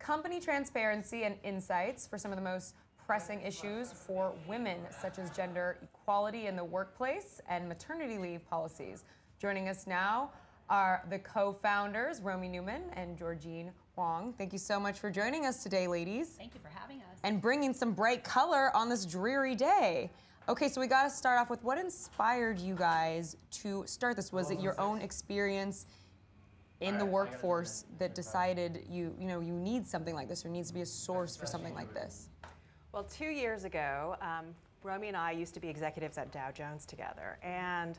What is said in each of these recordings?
company transparency and insights for some of the most pressing issues for women, such as gender equality in the workplace and maternity leave policies. Joining us now are the co-founders, Romy Newman and Georgene Huang. Thank you so much for joining us today, ladies. Thank you for having us. And bringing some bright color on this dreary day. Okay, so we got to start off with what inspired you guys to start this? Was it your own experience in the workforce that decided you need something like this, or needs to be a source for something like this? Well, 2 years ago, Romy and I used to be executives at Dow Jones together, and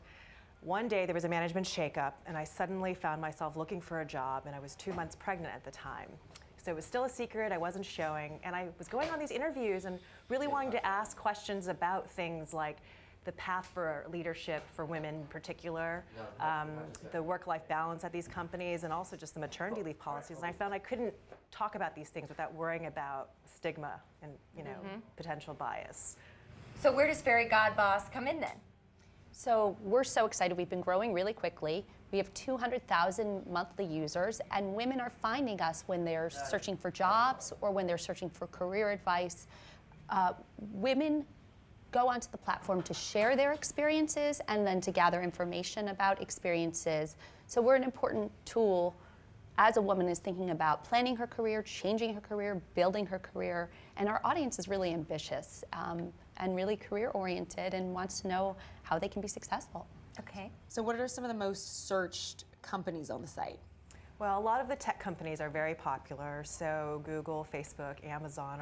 one day there was a management shakeup, and I suddenly found myself looking for a job, and I was 2 months pregnant at the time. So it was still a secret, I wasn't showing, and I was going on these interviews and really wanting to ask questions about things like the path for leadership for women in particular, the work-life balance at these companies, and also just the maternity leave policies. And I found I couldn't talk about these things without worrying about stigma and potential bias. So where does Fairygodboss come in then? So we're so excited. We've been growing really quickly. We have 200,000 monthly users, and women are finding us when they're searching for jobs or when they're searching for career advice. Women go onto the platform to share their experiences and then to gather information about experiences. So we're an important tool as a woman is thinking about planning her career, changing her career, building her career. And our audience is really ambitious and really career-oriented and wants to know how they can be successful. Okay. So what are some of the most searched companies on the site? Well, a lot of the tech companies are very popular. So Google, Facebook, Amazon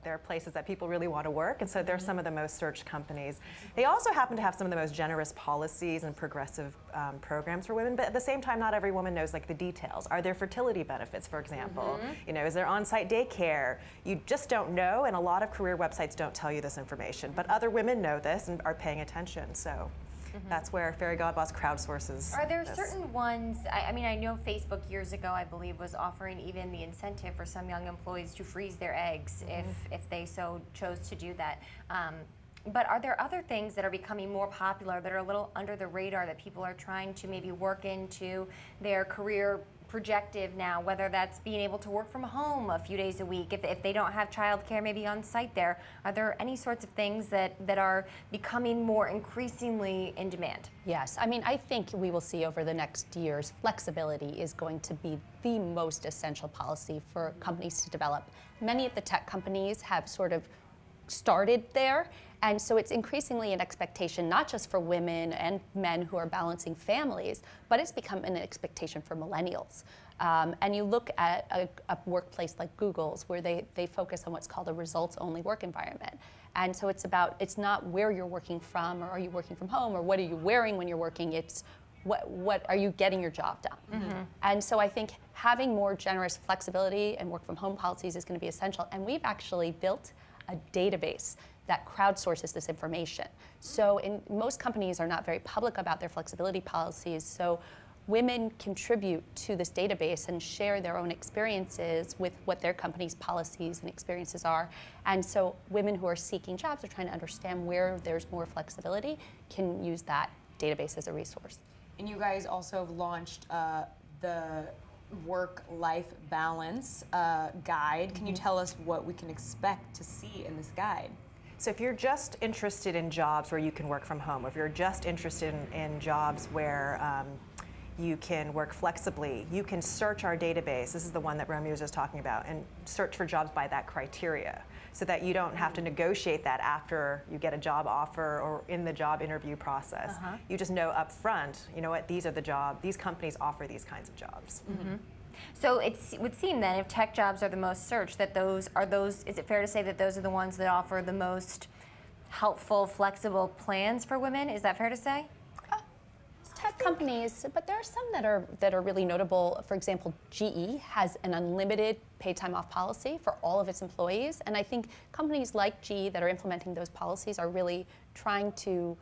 they're places that people really want to work, and so they're some of the most searched companies. They also happen to have some of the most generous policies and progressive programs for women, but at the same time, not every woman knows like the details. Are there fertility benefits, for example? Is there on-site daycare? You just don't know, and a lot of career websites don't tell you this information, but other women know this and are paying attention, so. That's where Fairygodboss crowdsources. Are there certain ones, I mean, I know Facebook years ago, I believe, was offering even the incentive for some young employees to freeze their eggs if they so chose to do that. But are there other things that are becoming more popular that are a little under the radar that people are trying to maybe work into their career projective now, whether that's being able to work from home a few days a week, if they don't have childcare maybe on site there? Are there any sorts of things that are becoming more increasingly in demand? Yes, I mean, I think we will see over the next years, flexibility is going to be the most essential policy for companies to develop. Many of the tech companies have sort of started there, and so it's increasingly an expectation not just for women and men who are balancing families, but it's become an expectation for millennials. And you look at a workplace like Google's, where they focus on what's called a results-only work environment. And so it's not where you're working from, or are you working from home, or what are you wearing when you're working, it's what are you getting your job done? And so I think having more generous flexibility and work from home policies is going to be essential. And we've actually built a database that crowdsources this information. So most companies are not very public about their flexibility policies, so women contribute to this database and share their own experiences with what their company's policies and experiences are. And so women who are seeking jobs or trying to understand where there's more flexibility can use that database as a resource. And you guys also have launched the work-life balance guide. Can you tell us what we can expect to see in this guide? So if you're just interested in jobs where you can work from home, if you're just interested in jobs where you can work flexibly, you can search our database. This is the one that Romy was just talking about, and search for jobs by that criteria, so that you don't have to negotiate that after you get a job offer or in the job interview process. You just know up front, you know what, these are the jobs, these companies offer these kinds of jobs. So it would seem then, if tech jobs are the most searched, that is it fair to say that those are the ones that offer the most helpful, flexible plans for women? Is that fair to say? Tech companies, but there are some that are really notable. For example, GE has an unlimited paid time off policy for all of its employees, and I think companies like GE that are implementing those policies are really trying to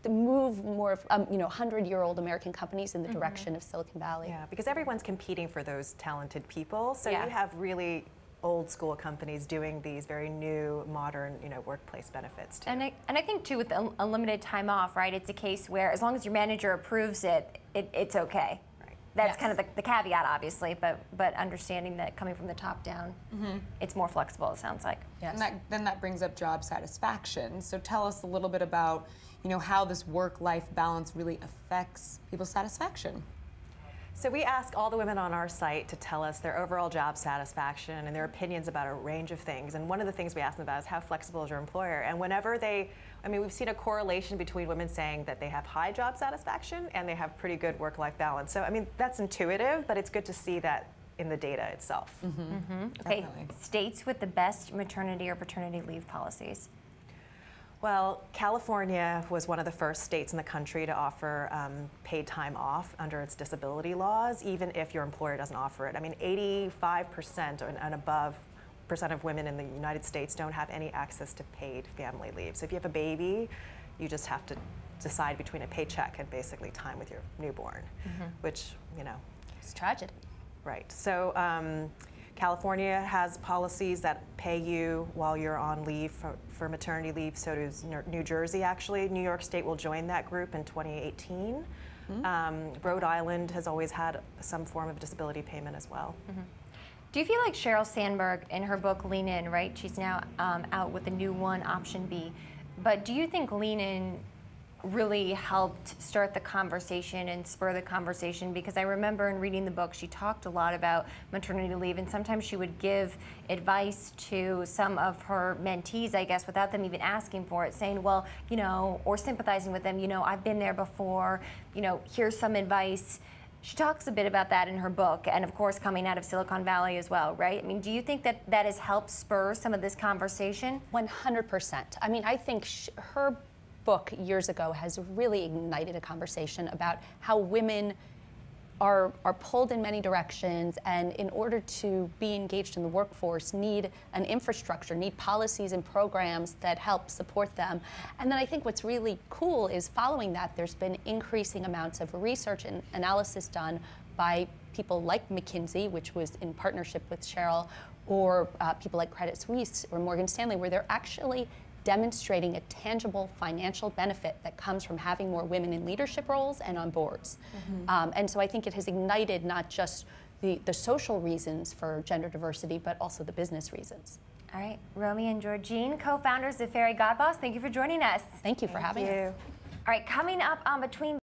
move more of 100-year-old American companies in the direction of Silicon Valley. Yeah, because everyone's competing for those talented people, so you have really old school companies doing these very new, modern, workplace benefits too. And I think too, with unlimited time off, right? It's a case where as long as your manager approves it, it's okay. That's kind of the caveat, obviously, but understanding that coming from the top down, it's more flexible, it sounds like. Yes. And then that brings up job satisfaction. So tell us a little bit about, how this work-life balance really affects people's satisfaction. So we ask all the women on our site to tell us their overall job satisfaction and their opinions about a range of things. And one of the things we ask them about is how flexible is your employer? And whenever we've seen a correlation between women saying that they have high job satisfaction and they have pretty good work-life balance. So, that's intuitive, but it's good to see that in the data itself. Okay, states with the best maternity or paternity leave policies. Well, California was one of the first states in the country to offer paid time off under its disability laws, even if your employer doesn't offer it. 85% and above percent of women in the United States don't have any access to paid family leave. So if you have a baby, you just have to decide between a paycheck and basically time with your newborn, which, It's tragedy. Right. So California has policies that pay you while you're on leave for maternity leave. So does New Jersey, actually. New York State will join that group in 2018. Rhode Island has always had some form of disability payment as well. Do you feel like Sheryl Sandberg, in her book Lean In, right? She's now out with the new one, Option B. But do you think Lean In really helped start the conversation and spur the conversation? Because I remember in reading the book, she talked a lot about maternity leave, and sometimes she would give advice to some of her mentees, I guess, without them even asking for it, saying, well, or sympathizing with them, I've been there before, here's some advice. She talks a bit about that in her book, and of course coming out of Silicon Valley as well, right? Do you think that has helped spur some of this conversation? 100%. I think her book years ago has really ignited a conversation about how women are pulled in many directions, and in order to be engaged in the workforce need an infrastructure, need policies and programs that help support them. And then I think what's really cool is following that there's been increasing amounts of research and analysis done by people like McKinsey, which was in partnership with Sheryl, or people like Credit Suisse or Morgan Stanley, where they're actually demonstrating a tangible financial benefit that comes from having more women in leadership roles and on boards. And so I think it has ignited not just the social reasons for gender diversity, but also the business reasons. All right, Romy and Georgene, co-founders of Fairygodboss, thank you for joining us. Thank you for having us. All right, coming up on Between